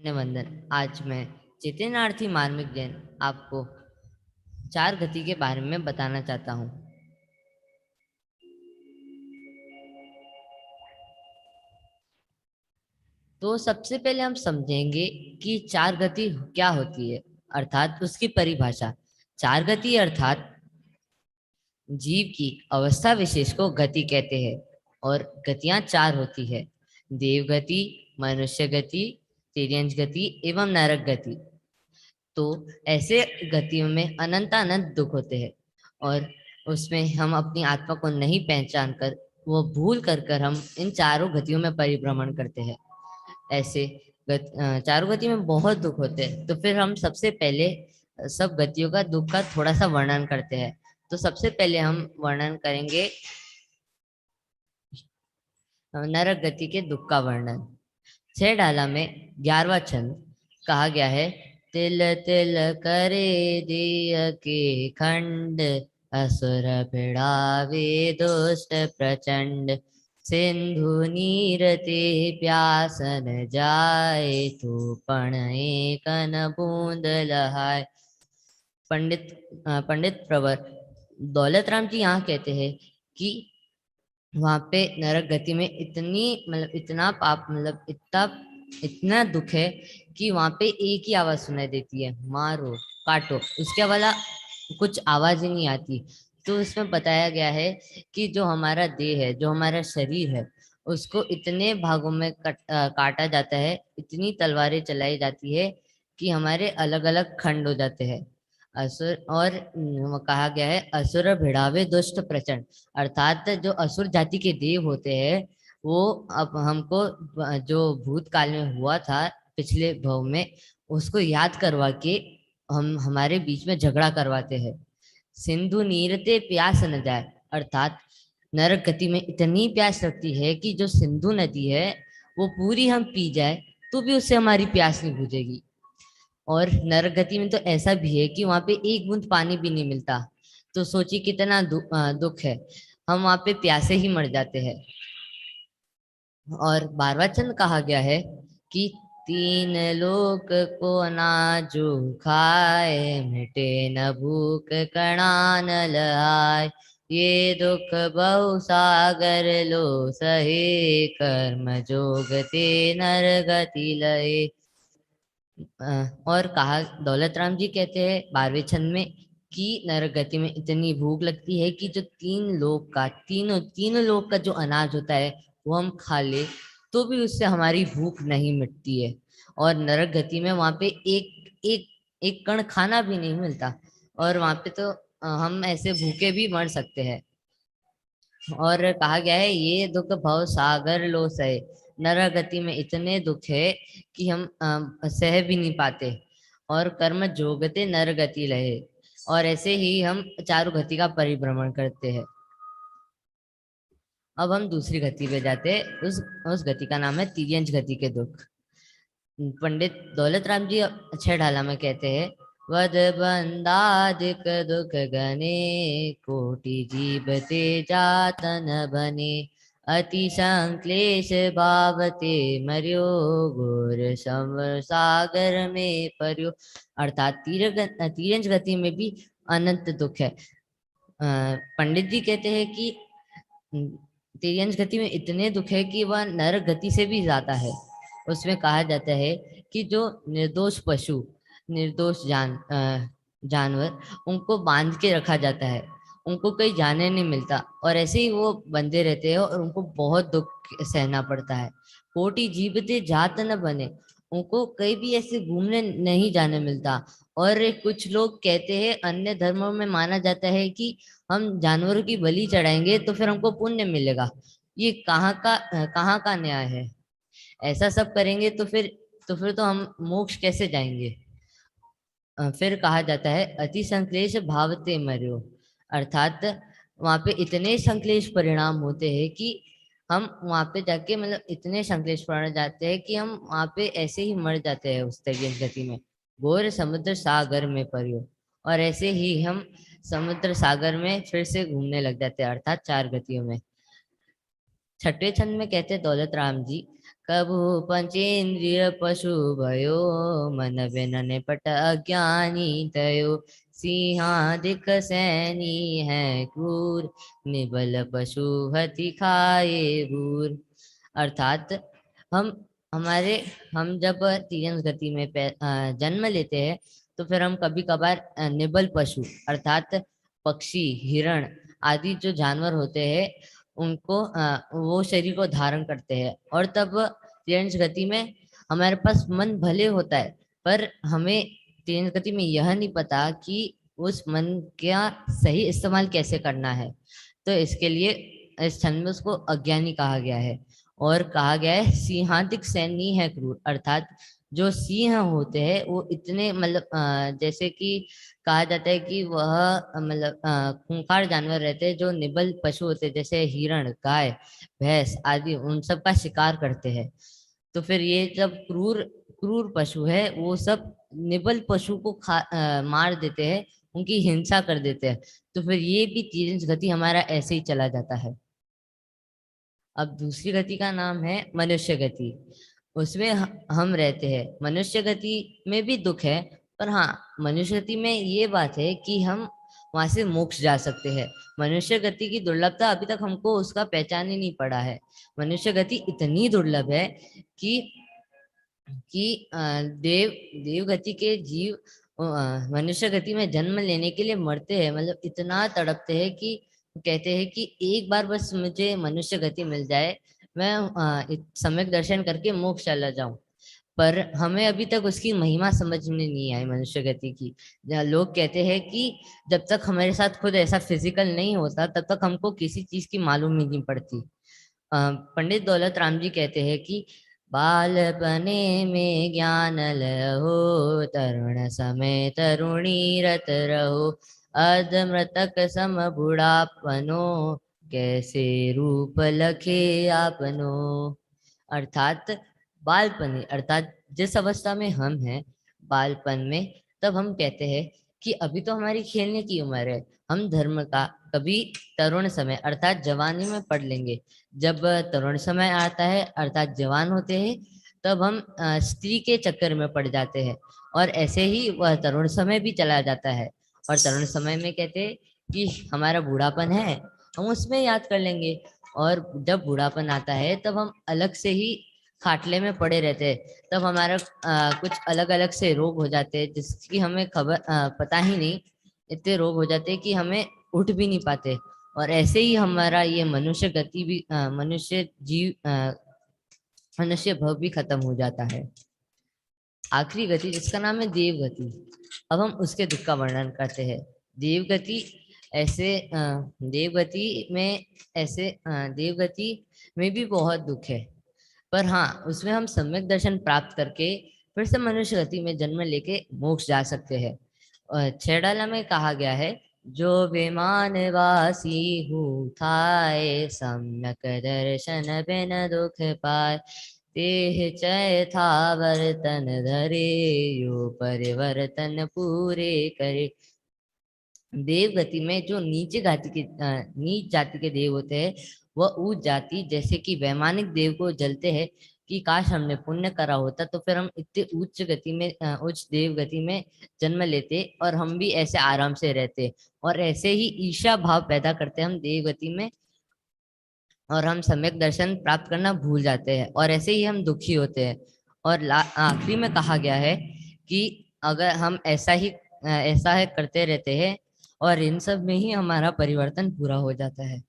वंदन। आज मैं चेतनार्थी मार्मिक जैन आपको चार गति के बारे में बताना चाहता हूँ। तो सबसे पहले हम समझेंगे कि चार गति क्या होती है, अर्थात उसकी परिभाषा। चार गति अर्थात जीव की अवस्था विशेष को गति कहते हैं और गतियां चार होती है: देव गति, मनुष्य गति, तिर्यंच गति एवं नरक गति। तो ऐसे गतियों में अनंत अनंत दुख होते हैं और उसमें हम अपनी आत्मा को नहीं पहचान कर वो भूल कर हम इन चारों गतियों में परिभ्रमण करते हैं। ऐसे चारों गति में बहुत दुख होते हैं। तो फिर हम सबसे पहले सब गतियों का दुख का थोड़ा सा वर्णन करते हैं। तो सबसे पहले हम वर्णन करेंगे नरक गति के दुख का वर्णन। छह डाला में 11वां छंद कहा गया है: तिल तिल करे दिय के खंड, असुर भिड़ावे दुष्ट प्रचंड, सिंधु नीर ते प्यासन जाए, तो पण एकन बूंद लहाय। पंडित प्रवर दौलत राम जी यहाँ कहते हैं कि वहां पे नरक गति में इतनी मतलब इतना पाप मतलब इतना इतना दुख है कि वहां पे एक ही आवाज सुनाई देती है: मारो काटो। इसके वाला कुछ आवाज ही नहीं आती। तो इसमें बताया गया है कि जो हमारा देह है, जो हमारा शरीर है, उसको इतने भागों में काटा जाता है, इतनी तलवारें चलाई जाती है कि हमारे अलग अलग खंड हो जाते हैं। असुर और कहा गया है असुर भिड़ावे दुष्ट प्रचंड, अर्थात जो असुर जाति के देव होते हैं वो अब हमको जो भूतकाल में हुआ था पिछले भव में, उसको याद करवा के हम हमारे बीच में झगड़ा करवाते हैं। सिंधु नीरते प्यास न जाए, अर्थात नरक गति में इतनी प्यास लगती है कि जो सिंधु नदी है वो पूरी हम पी जाए तो भी उससे हमारी प्यास नहीं बुझेगी। और नरक गति में तो ऐसा भी है कि वहां पे एक बूंद पानी भी नहीं मिलता। तो सोचिए कितना दुख है, हम वहां पे प्यासे ही मर जाते हैं। और 12वां चंद कहा गया है कि तीन लोक को ना जो खाए, मिटे न भूख कणा न लहाय, ये दुख बहु सागर लो सहे, कर्म जोग ते नर गति लहे। और कहा दौलत राम जी कहते हैं 12वें छंद में कि नरक गति में इतनी भूख लगती है कि जो तीनों लोक का जो अनाज होता है वो हम खा ले तो भी उससे हमारी भूख नहीं मिटती है। और नरक गति में वहां पे एक एक एक कण खाना भी नहीं मिलता और वहां पे तो हम ऐसे भूखे भी मर सकते हैं। और कहा गया है ये दुख भव सागर लो सहे, नरक गति में इतने दुख है कि हम सह भी नहीं पाते। और कर्म जोगते नर गति लहे, और ऐसे ही हम चारु गति का परिभ्रमण करते हैं। अब हम दूसरी गति पे जाते हैं। उस गति का नाम है तिर्यंच गति के दुख। पंडित दौलत राम जी छह ढाला में कहते हैं: वद बंदादिक दुख गने, कोटि जीवते जातन बने, अति संक्लेश भावते मर्यो, घोर सम सागर में पर्यो। अर्थात तिर्यंच गति में भी अनंत दुख है। पंडित जी कहते हैं कि तिर्यंच गति में इतने दुख है कि वह नरक गति से भी ज्यादा है। उसमें कहा जाता है कि जो निर्दोष पशु, निर्दोष जानवर, उनको बांध के रखा जाता है, उनको कहीं जाने नहीं मिलता और ऐसे ही वो बंधे रहते हैं और उनको बहुत दुख सहना पड़ता है। कोटि जीवते जात न बने, उनको कहीं भी ऐसे घूमने नहीं जाने मिलता। और कुछ लोग कहते हैं, अन्य धर्मों में माना जाता है कि हम जानवरों की बलि चढ़ाएंगे तो फिर हमको पुण्य मिलेगा। ये कहाँ का न्याय है? ऐसा सब करेंगे तो फिर तो हम मोक्ष कैसे जाएंगे? फिर कहा जाता है अति संक्लेश भावते मर्यो, अर्थात वहां पे इतने संक्लेश परिणाम होते हैं कि हम वहां पे जाके मतलब इतने संक्लेश पड़ जाते हैं कि हम वहां पे ऐसे ही मर जाते हैं उस तेज गति में। घोर समुद्र सागर में पर्यो, और ऐसे ही हम समुद्र सागर में फिर से घूमने लग जाते हैं, अर्थात चार गतियों में। छठे छंद में कहते हैं दौलत राम जी: कभु पंचेन्द्रिय पशु भयो, मन बिन निपट अज्ञानी तयो। सिंहादिक सैनी है क्रूर, निबल पशु हति खाए भूर। अर्थात हम हमारे हम जब तीरंस गति में जन्म लेते हैं, तो फिर हम कभी कभार निबल पशु अर्थात पक्षी, हिरण आदि जो जानवर होते हैं, उनको वो शरीर को धारण करते हैं। और तब तीरंस गति में हमारे पास मन भले होता है, पर हमें तीरंस गति में यह नहीं पता कि उस मन का सही इस्तेमाल कैसे करना है। तो इसके लिए इस छंद में उसको अज्ञानी कहा गया है। और कहा गया है सिंहादिक सैनी है क्रूर, अर्थात जो सिंह होते हैं वो इतने मतलब जैसे कि कहा जाता है कि वह मतलब खूंखार जानवर रहते हैं, जो निबल पशु होते हैं जैसे हिरण, गाय, भैंस आदि, उन सब का शिकार करते हैं। तो फिर ये जब क्रूर क्रूर पशु है, वो सब निबल पशु को मार देते हैं, उनकी हिंसा कर देते हैं। तो फिर ये भी तीरंस गति हमारा ऐसे ही चला जाता है। अब दूसरी गति का नाम है मनुष्य गति। उसमें हम रहते हैं। मनुष्य गति में भी दुख है, पर हाँ, मनुष्य गति में ये बात है कि हम वहां से मोक्ष जा सकते हैं। मनुष्य गति की दुर्लभता अभी तक हमको उसका पहचान ही नहीं पड़ा है। मनुष्य गति इतनी दुर्लभ है कि देव देव गति के जीव मनुष्य गति में जन्म लेने के लिए मरते हैं, मतलब इतना तड़पते हैं कि कहते हैं कि एक बार बस मुझे मनुष्य गति मिल जाए, मैं सम्यक दर्शन करके मोक्ष चला जाऊं। पर हमें अभी तक उसकी महिमा समझ में नहीं आई मनुष्य गति की। जहाँ लोग कहते हैं कि जब तक हमारे साथ खुद ऐसा फिजिकल नहीं होता, तब तक हमको किसी चीज की मालूम ही नहीं पड़ती। पंडित दौलत राम जी कहते हैं कि बालपने में ज्ञान लहो, तरुण समय तरुणी रत रहो। अध मृतक सम बुढ़ापनो, कैसे रूप लखे आपनो। अर्थात बालपन अर्थात जिस अवस्था में हम हैं, बालपन में, तब हम कहते हैं कि अभी तो हमारी खेलने की उम्र है, हम धर्म का कभी तरुण समय अर्थात जवानी में पढ़ लेंगे। जब तरुण समय आता है अर्थात जवान होते हैं, तब हम स्त्री के चक्कर में पड़ जाते हैं, और ऐसे ही वह तरुण समय भी चला जाता है। और तरुण समय में कहते हैं कि हमारा बूढ़ापन है, हम उसमें याद कर लेंगे। और जब बूढ़ापन आता है, तब हम अलग से ही खाटले में पड़े रहते हैं। तब हमारा कुछ अलग अलग से रोग हो जाते हैं, जिसकी हमें खबर पता ही नहीं। इतने रोग हो जाते हैं कि हमें उठ भी नहीं पाते। और ऐसे ही हमारा ये मनुष्य गति भी मनुष्य भव भी खत्म हो जाता है। आखिरी गति जिसका नाम है देव गति। अब हम उसके दुख का वर्णन करते हैं। देव गति देव गति में भी बहुत दुख है, पर हाँ, उसमें हम सम्यक दर्शन प्राप्त करके फिर से मनुष्य गति में जन्म लेके मोक्ष जा सकते हैं। छेड़ाला में कहा गया है, जो विमान वासी हूँ थाए, सम्यक दर्शन बिन दुख पाए। देह चय था वर्तन धरे, यो परिवर्तन पूरे करे। देव गति में जो नीच जाति के देव होते हैं, वह ऊंच जाति जैसे कि वैमानिक देव को जलते हैं कि काश हमने पुण्य करा होता, तो फिर हम इतने उच्च देव गति में जन्म लेते और हम भी ऐसे आराम से रहते। और ऐसे ही ईर्ष्या भाव पैदा करते हम देव गति में, और हम सम्यक दर्शन प्राप्त करना भूल जाते हैं, और ऐसे ही हम दुखी होते हैं। और आखिरी में कहा गया है कि अगर हम ऐसा है करते रहते हैं, और इन सब में ही हमारा परिवर्तन पूरा हो जाता है।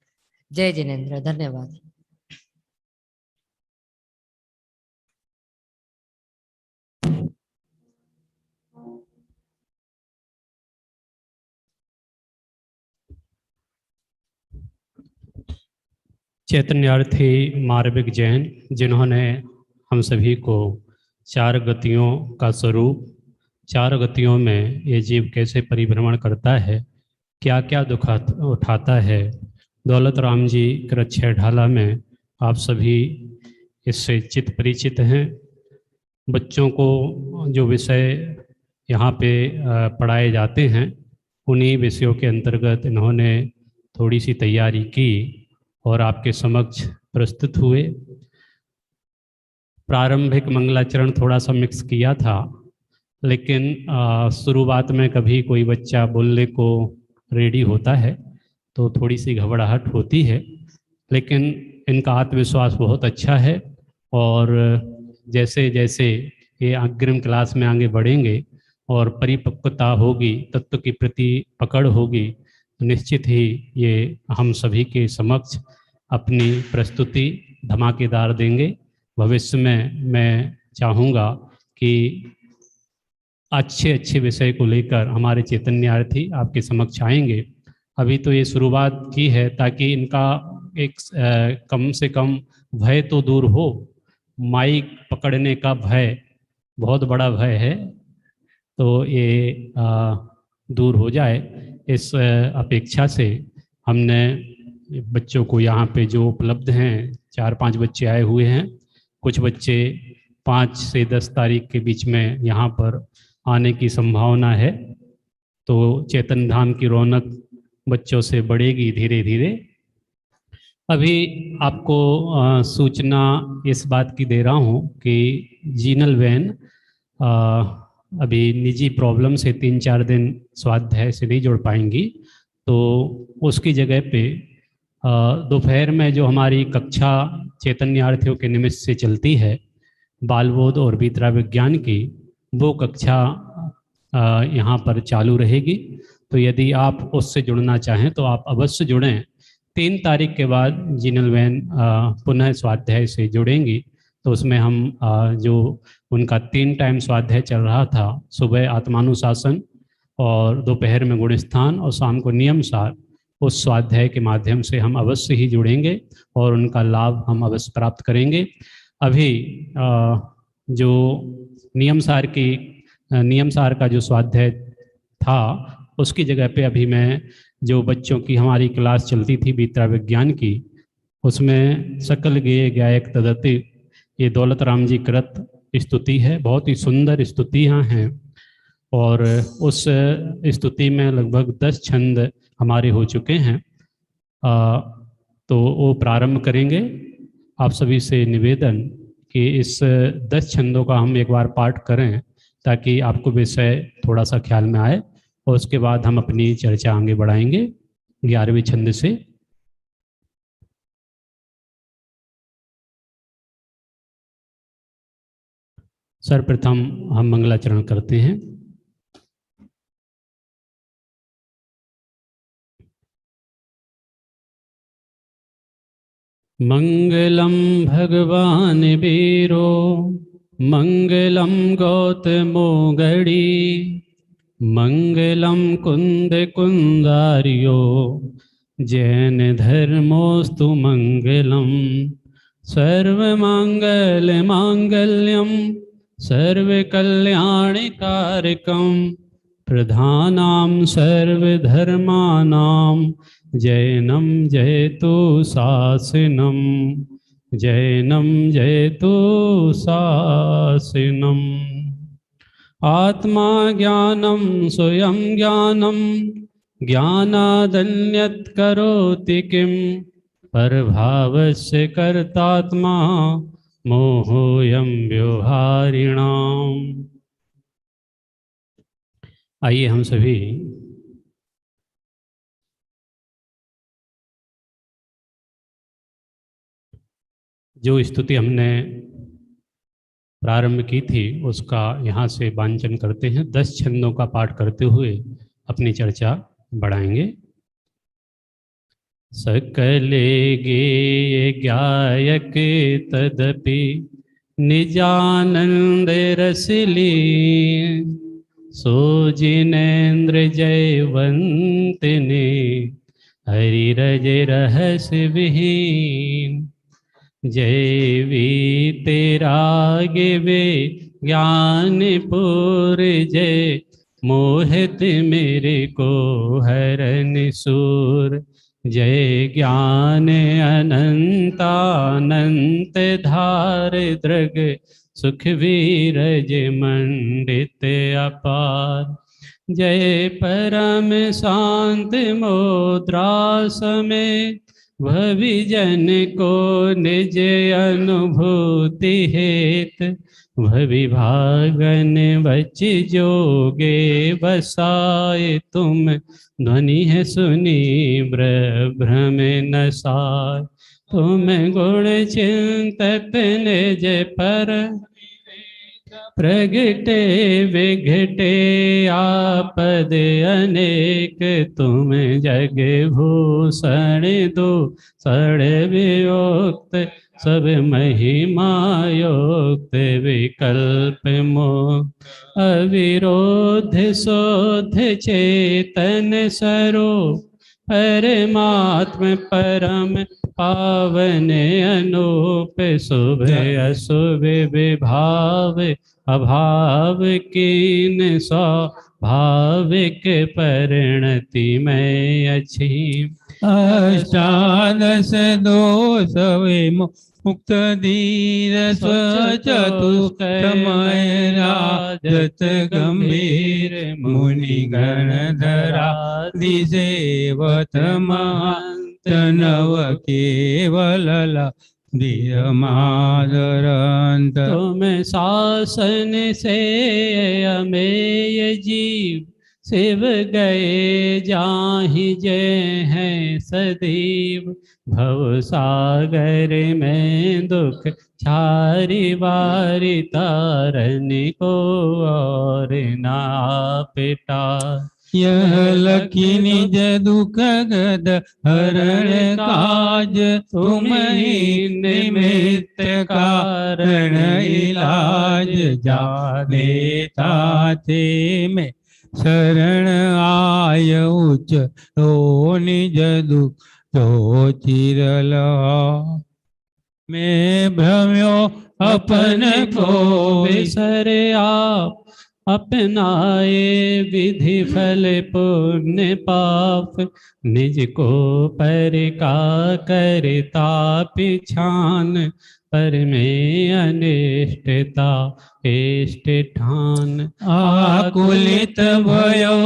जय जिनेन्द्र, धन्यवाद। चैतन्यार्थी मार्मिक जैन, जिन्होंने हम सभी को चार गतियों का स्वरूप, चार गतियों में ये जीव कैसे परिभ्रमण करता है, क्या क्या दुख उठाता है, दौलत राम जी कृच्छ्र ढाला में आप सभी इससे चित परिचित हैं। बच्चों को जो विषय यहाँ पे पढ़ाए जाते हैं, उन्हीं विषयों के अंतर्गत इन्होंने थोड़ी सी तैयारी की और आपके समक्ष प्रस्तुत हुए। प्रारंभिक मंगलाचरण थोड़ा सा मिक्स किया था, लेकिन शुरुआत में कभी कोई बच्चा बोलने को रेडी होता है तो थोड़ी सी घबराहट होती है, लेकिन इनका आत्मविश्वास बहुत अच्छा है। और जैसे जैसे ये अग्रिम क्लास में आगे बढ़ेंगे और परिपक्वता होगी, तत्व की प्रति पकड़ होगी, तो निश्चित ही ये हम सभी के समक्ष अपनी प्रस्तुति धमाकेदार देंगे। भविष्य में मैं चाहूँगा कि अच्छे अच्छे विषय को लेकर हमारे चैतन्यार्थी आपके समक्ष आएंगे। अभी तो ये शुरुआत की है ताकि इनका एक कम से कम भय तो दूर हो। माइक पकड़ने का भय बहुत बड़ा भय है, तो ये दूर हो जाए, इस अपेक्षा से हमने बच्चों को यहाँ पे जो उपलब्ध हैं, 4-5 बच्चे आए हुए हैं, कुछ बच्चे 5 से 10 तारीख के बीच में यहाँ पर आने की संभावना है, तो चैतन्य धाम की रौनक बच्चों से बढ़ेगी धीरे धीरे। अभी आपको सूचना इस बात की दे रहा हूँ कि जीनल वैन अभी निजी प्रॉब्लम से 3-4 दिन स्वाध्याय से नहीं जुड़ पाएंगी, तो उसकी जगह पे दोपहर में जो हमारी कक्षा चैतन्यार्थियों के निमित्त से चलती है, बालबोध और बीतरा विज्ञान की, वो कक्षा यहाँ पर चालू रहेगी। तो यदि आप उससे जुड़ना चाहें तो आप अवश्य जुड़ें। 3 तारीख के बाद जीनल वैन पुनः स्वाध्याय से जुड़ेंगी, तो उसमें हम जो उनका 3 टाइम स्वाध्याय चल रहा था, सुबह आत्मानुशासन और दोपहर में गुणस्थान और शाम को नियम सार, उस स्वाध्याय के माध्यम से हम अवश्य ही जुड़ेंगे और उनका लाभ हम अवश्य प्राप्त करेंगे। अभी जो नियम सार का जो स्वाध्याय था, उसकी जगह पे अभी मैं जो बच्चों की हमारी क्लास चलती थी बीतरा विज्ञान की, उसमें सकल गेय गायक तदति, ये दौलत राम जी कृत स्तुति है, बहुत ही सुंदर स्तुतियाँ हैं, और उस स्तुति में लगभग 10 छंद हमारे हो चुके हैं। तो वो प्रारंभ करेंगे। आप सभी से निवेदन कि इस 10 छंदों का हम एक बार पाठ करें ताकि आपको विषय थोड़ा सा ख्याल में आए, और उसके बाद हम अपनी चर्चा आगे बढ़ाएंगे 11वें छंद से। सर्वप्रथम हम मंगलाचरण करते हैं। मंगलम भगवान वीरो, मंगलम गौतमो गड़ी, मंगलम कुंद कुंदारियो, जैन धर्मोस्तु मंगलम। सर्वमंगल मांगल्यम सर्वकल्याणकारकम, प्रधानां सर्वधर्मानां जैनम जयतु शासनम, जैनम जयतु शासनम। आत्मा ज्ञानम स्वयं ज्ञानम, ज्ञानादन्यत् करोति किम, परभावस्य कर्तात्मा मोहोयं व्यवहारिणाम। आइए हम सभी जो स्तुति हमने प्रारंभ की थी उसका यहाँ से वांचन करते हैं। 10 छंदों का पाठ करते हुए अपनी चर्चा बढ़ाएंगे। सकले गेय गायक तदपि निजानंद रसली, सो जिनेन्द्र जयवंत ने हरि रज रहस विहीन। जय वी तेरा गिवे ज्ञान पुर, जय मोहित मेरे को हरन सूर। जय ज्ञान अनंतानंत धार, दृग सुख वीरज मंडित अपार। जय परम शांत मुद्रा समेत, भविजन को निज अनुभूति हेत भविभागन बच जोगे बसाए तुम ध्वनि है सुनी भ्रम न साय तुम गुण चिंतत निज पर प्रगटे विघटे आपद अनेक तुम जग भूषण दो सड़ वियोक्त सब महिमा योक्त विकल्प मोक्त अविरोध शोध चेतन स्वरूप परमात्म परम पावन अनूप शुभ अशुभ विभाव अभाव कीन स्वाभाविक परिणति में अच्छी अष्टादश दोष मुक्त धीर स्वचतुष्ट समय राजत गंभीर मुनि गण धरा दिसेवत महंत नव केवल धीर मादरंत तुम शासन से अमेय जीव शिव गए जाहि जय हैं सदैव भव सागर में दुख छारी बारी तारन को और ना पिटा यह लखी निज दुख गद हरण काज तुम ही निमित्त कारण इलाज जाने ताते में शरण आय उच्च तो निज दुख तो चिरला मैं भ्रम्यो अपन को विसरे आप अपनाए विधि फल पुण्य पाप निज को पर का करता पिछान पर में अनिष्टता इष्ट ठान आकुलित भयो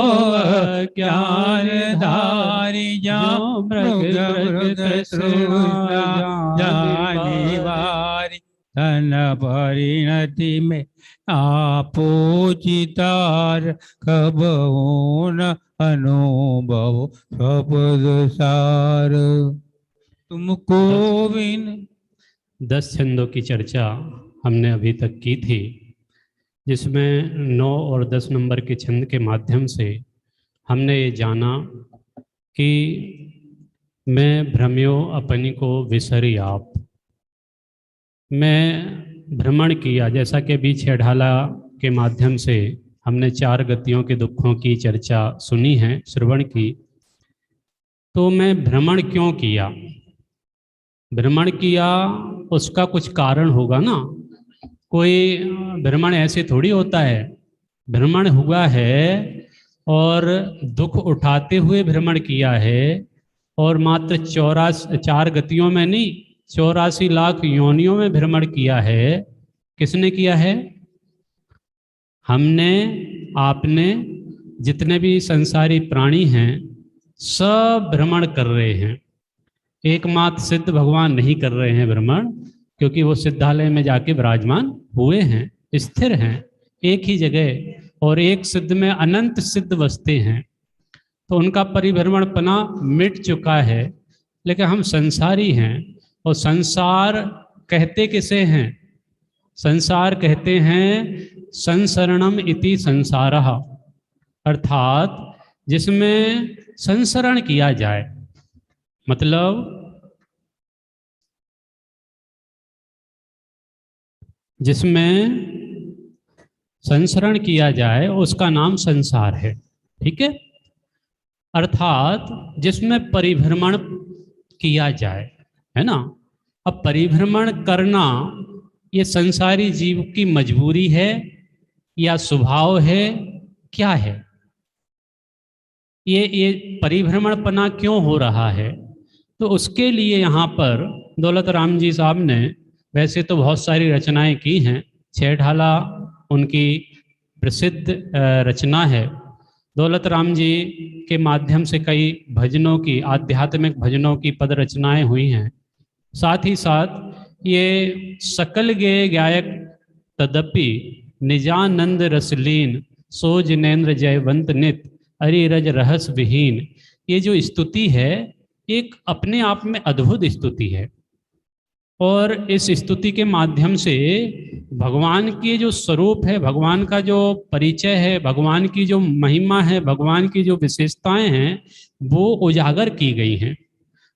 ज्ञान धारी जाओ मृग मृग सृष्टा जानी वारी धन परिणति में आपो चितार कब न अनुभव शब्द सार तुमको बिन 10 छंदों की चर्चा हमने अभी तक की थी, जिसमें 9 और 10 नंबर के छंद के माध्यम से हमने ये जाना कि मैं भ्रम्यो अपनी को विसरी आप। मैं भ्रमण किया, जैसा कि अभी छेढ़ाला के माध्यम से हमने 4 गतियों के दुखों की चर्चा सुनी है, श्रवण की। तो मैं भ्रमण क्यों किया? भ्रमण किया उसका कुछ कारण होगा ना। कोई भ्रमण ऐसे थोड़ी होता है। भ्रमण हुआ है और दुख उठाते हुए भ्रमण किया है, और मात्र 4 गतियों में नहीं, 84 लाख योनियों में भ्रमण किया है। किसने किया है? हमने, आपने, जितने भी संसारी प्राणी हैं सब भ्रमण कर रहे हैं। एकमात्र सिद्ध भगवान नहीं कर रहे हैं भ्रमण, क्योंकि वो सिद्धालय में जाके विराजमान हुए हैं, स्थिर हैं एक ही जगह, और एक सिद्ध में अनंत सिद्ध बसते हैं, तो उनका परिभ्रमणपना मिट चुका है। लेकिन हम संसारी हैं, और संसार कहते किसे हैं? संसार कहते हैं संसरणम इति संसारः, अर्थात जिसमें संसरण किया जाए, मतलब जिसमें संसरण किया जाए उसका नाम संसार है। ठीक है, अर्थात जिसमें परिभ्रमण किया जाए, है ना। अब परिभ्रमण करना ये संसारी जीव की मजबूरी है या स्वभाव है, क्या है? ये परिभ्रमणपना क्यों हो रहा है? तो उसके लिए यहाँ पर दौलत राम जी साहब ने वैसे तो बहुत सारी रचनाएं की हैं। छेढ़ाला उनकी प्रसिद्ध रचना है, दौलत राम जी के माध्यम से कई भजनों की, आध्यात्मिक भजनों की पद रचनाएं हुई हैं। साथ ही साथ ये सकल गेय गायक तदपि निजानंद रसलीन सो जिनेन्द्र जयवंत नित अरिरज रहस विहीन, ये जो स्तुति है एक अपने आप में अद्भुत स्तुति है। और इस स्तुति के माध्यम से भगवान के जो स्वरूप है, भगवान का जो परिचय है, भगवान की जो महिमा है, भगवान की जो विशेषताएं हैं वो उजागर की गई हैं।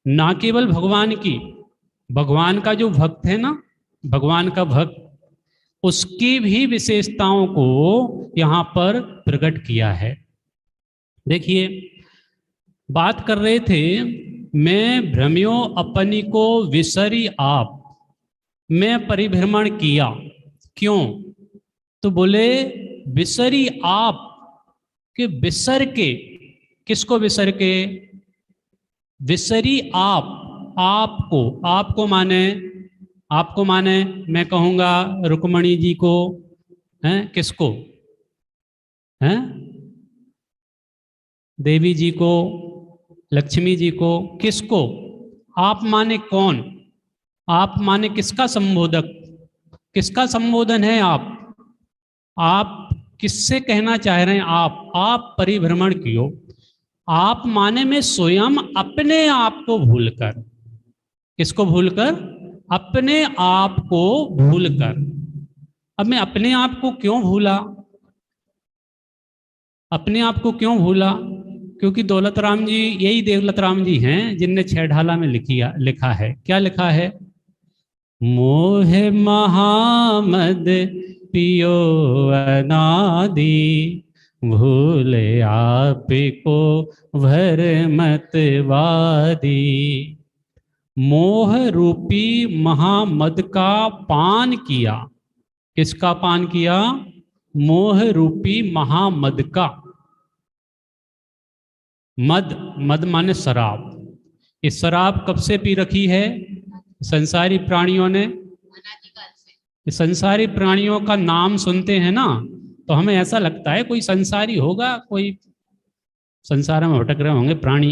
ना केवल भगवान की, भगवान का जो भक्त है ना, भगवान का भक्त, उसकी भी विशेषताओं को यहाँ पर प्रकट किया है। देखिए, बात कर रहे थे, मैं भ्रमियों अपनी को विसरी आप, मैं परिभ्रमण किया। क्यों? तो बोले विसरी आप, कि विसर के, किसको विसर के? विसरी आप, आपको, आपको माने, आपको माने मैं कहूंगा रुक्मणी जी को, हैं किसको, हैं देवी जी को, लक्ष्मी जी को, किसको? आप माने कौन? आप माने किसका संबोधक, किसका संबोधन है आप? आप किससे कहना चाह रहे हैं? आप परिभ्रमण कियो। आप माने में स्वयं अपने आप को भूलकर, किसको भूलकर? अपने आप को भूलकर। अब मैं अपने आप को क्यों भूला? अपने आप को क्यों भूला? क्योंकि दौलत राम जी, यही दौलत राम जी हैं जिनने छह ढाला में लिखा है। क्या लिखा है? मोह महामद पियो अनादि, भूले आप को भर मतवादी। मोह रूपी महामद का पान किया। किसका पान किया? मोह रूपी महामद का। मद, मद माने शराब। इस शराब कब से पी रखी है? संसारी प्राणियों ने। संसारी प्राणियों का नाम सुनते हैं ना, तो हमें ऐसा लगता है कोई संसारी होगा, कोई संसार में भटक रहे होंगे प्राणी।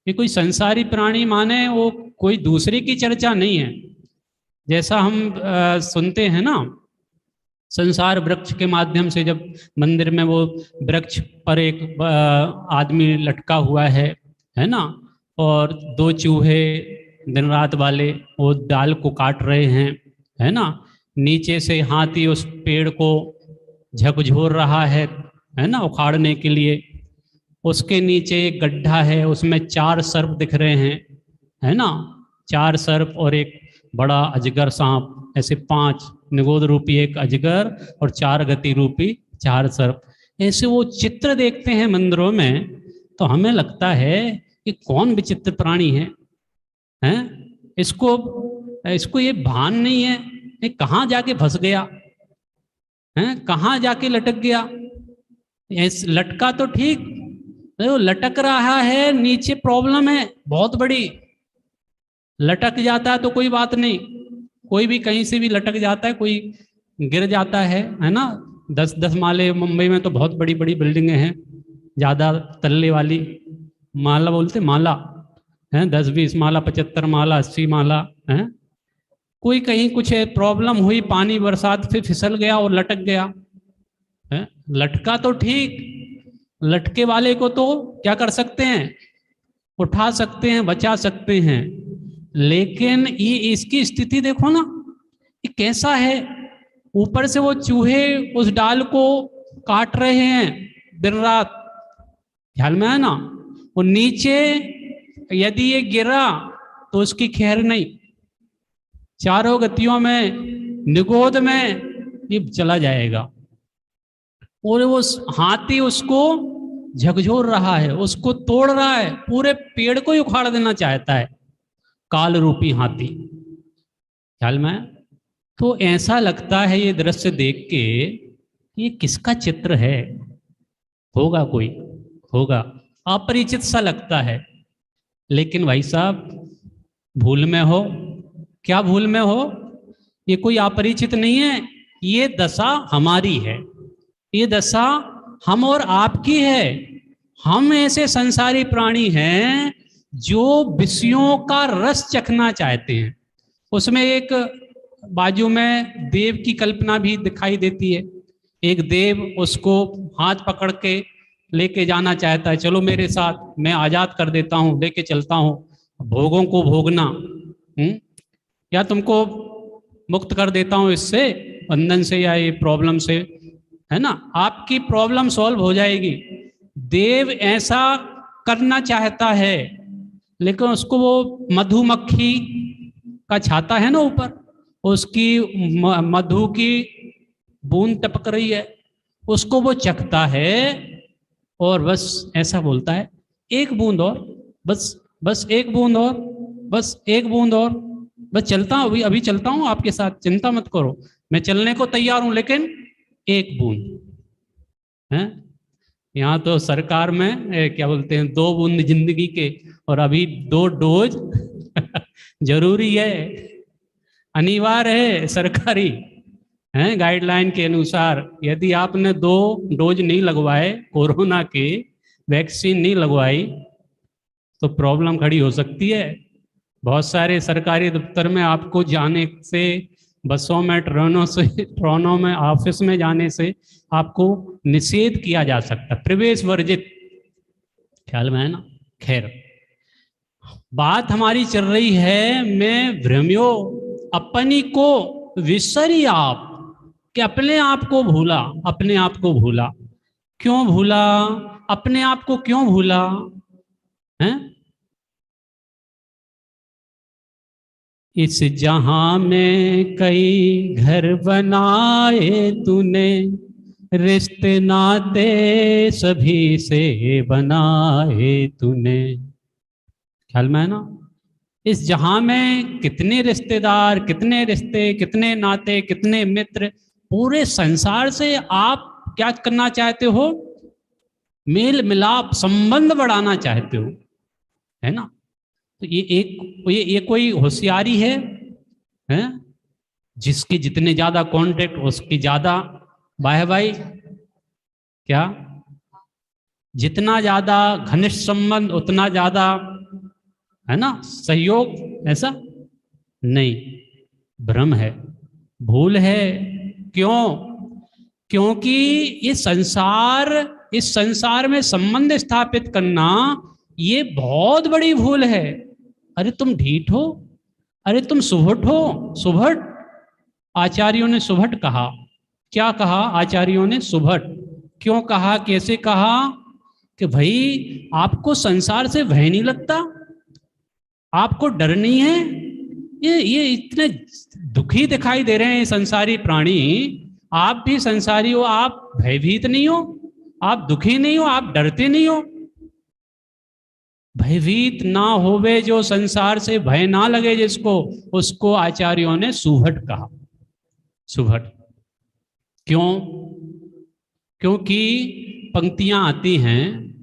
ये कोई संसारी प्राणी माने वो कोई दूसरे की चर्चा नहीं है। जैसा हम सुनते हैं ना, संसार वृक्ष के माध्यम से, जब मंदिर में वो वृक्ष पर एक आदमी लटका हुआ है ना, और दो चूहे दिन रात वाले वो डाल को काट रहे हैं, है ना, नीचे से हाथी उस पेड़ को झकझोर रहा है ना, उखाड़ने के लिए। उसके नीचे एक गड्ढा है, उसमें 4 सर्प दिख रहे हैं, है ना, 4 सर्प और एक बड़ा अजगर सांप, ऐसे 5 निगोद रूपी एक अजगर और 4 गति रूपी 4 सर्प। ऐसे वो चित्र देखते हैं मंदिरों में, तो हमें लगता है कि कौन विचित्र प्राणी है, हैं? इसको ये भान नहीं है, ये कहाँ जाके फंस गया, हैं? कहाँ जाके लटक गया? ऐसे लटका तो ठीक, तो लटक रहा है, नीचे प्रॉब्लम है बहुत बड़ी। लटक जाता है तो कोई बात नहीं, कोई भी कहीं से भी लटक जाता है, कोई गिर जाता है ना। 10-10 माले, मुंबई में तो बहुत बड़ी बड़ी बिल्डिंगें हैं, ज़्यादा तल्ले वाली, माला बोलते, माला है, 10-20 माला, 75 माला, 80 माला है। कोई कहीं कुछ प्रॉब्लम हुई, पानी बरसात से फिसल गया और लटक गया है। लटका तो ठीक, लटके वाले को तो क्या कर सकते हैं? उठा सकते हैं, बचा सकते हैं। लेकिन ये इसकी स्थिति देखो ना, ये कैसा है। ऊपर से वो चूहे उस डाल को काट रहे हैं दिन रात, ख्याल में है ना। वो नीचे यदि ये गिरा तो उसकी खैर नहीं, चारों गतियों में, निगोद में ये चला जाएगा। और वो हाथी उसको झकझोर रहा है, उसको तोड़ रहा है, पूरे पेड़ को ही उखाड़ देना चाहता है, काल रूपी हाथी, ख्याल में। तो ऐसा लगता है ये दृश्य देख के, ये किसका चित्र है? होगा कोई, होगा, अपरिचित सा लगता है। लेकिन भाई साहब, भूल में हो। क्या भूल में हो? ये कोई अपरिचित नहीं है, ये दशा हमारी है, ये दशा हम और आपकी है। हम ऐसे संसारी प्राणी हैं जो विषयों का रस चखना चाहते हैं। उसमें एक बाजू में देव की कल्पना भी दिखाई देती है। एक देव उसको हाथ पकड़ के लेके जाना चाहता है, चलो मेरे साथ, मैं आजाद कर देता हूँ, लेके चलता हूँ, भोगों को भोगना, या तुमको मुक्त कर देता हूँ इससे, बंधन से या ये प्रॉब्लम से, है ना, आपकी प्रॉब्लम सॉल्व हो जाएगी। देव ऐसा करना चाहता है, लेकिन उसको वो मधुमक्खी का छाता है ना ऊपर, उसकी मधु की बूंद टपक रही है, उसको वो चखता है और बस ऐसा बोलता है, एक बूंद और, बस एक बूंद और, बस एक बूंद और, बस चलता हूँ, अभी चलता हूँ आपके साथ, चिंता मत करो, मैं चलने को तैयार हूं, लेकिन एक बूंद है। यहाँ तो सरकार में क्या बोलते हैं, 2 बूंद जिंदगी के, और अभी 2 डोज जरूरी है, अनिवार्य है सरकारी हैं गाइडलाइन के अनुसार। यदि आपने 2 डोज नहीं लगवाए, कोरोना के वैक्सीन नहीं लगवाई, तो प्रॉब्लम खड़ी हो सकती है। बहुत सारे सरकारी दफ्तर में आपको जाने से, बसों में, ट्रेनों में, ऑफिस में जाने से आपको निषेध किया जा सकता है, प्रवेश वर्जित, ख्याल में है ना। खैर, बात हमारी चल रही है, मैं भ्रमियो अपनी को विसरी आप, कि अपने आप को भूला, अपने आप को भूला। क्यों भूला? अपने आप को क्यों भूला है? इस जहां में कई घर बनाए तूने, रिश्ते नाते सभी से बनाए तूने, ख्याल में है ना। इस जहां में कितने रिश्तेदार, कितने रिश्ते, कितने नाते, कितने मित्र, पूरे संसार से आप क्या करना चाहते हो? मेल मिलाप, संबंध बढ़ाना चाहते हो, है ना। तो ये कोई होशियारी है, हैं? जिसके जितने ज्यादा कांटेक्ट, उसकी ज्यादा वाहवाही, क्या? जितना ज्यादा घनिष्ठ संबंध, उतना ज्यादा, है ना, सहयोग, ऐसा नहीं, भ्रम है, भूल है। क्यों? क्योंकि इस संसार में संबंध स्थापित करना ये बहुत बड़ी भूल है। अरे तुम ढीठ हो, अरे तुम सुभट हो, सुभट, आचार्यों ने सुभट कहा। क्या कहा आचार्यों ने? सुभट। क्यों कहा, कैसे कहा? कि भाई आपको संसार से भय नहीं लगता, आपको डर नहीं है, ये इतने दुखी दिखाई दे रहे हैं संसारी प्राणी, आप भी संसारी हो, आप भयभीत नहीं हो, आप दुखी नहीं हो, आप डरते नहीं हो। भयभीत ना होवे जो संसार से, भय ना लगे जिसको, उसको आचार्यों ने सुभट कहा। सुभट क्यों? क्योंकि पंक्तियां आती हैं,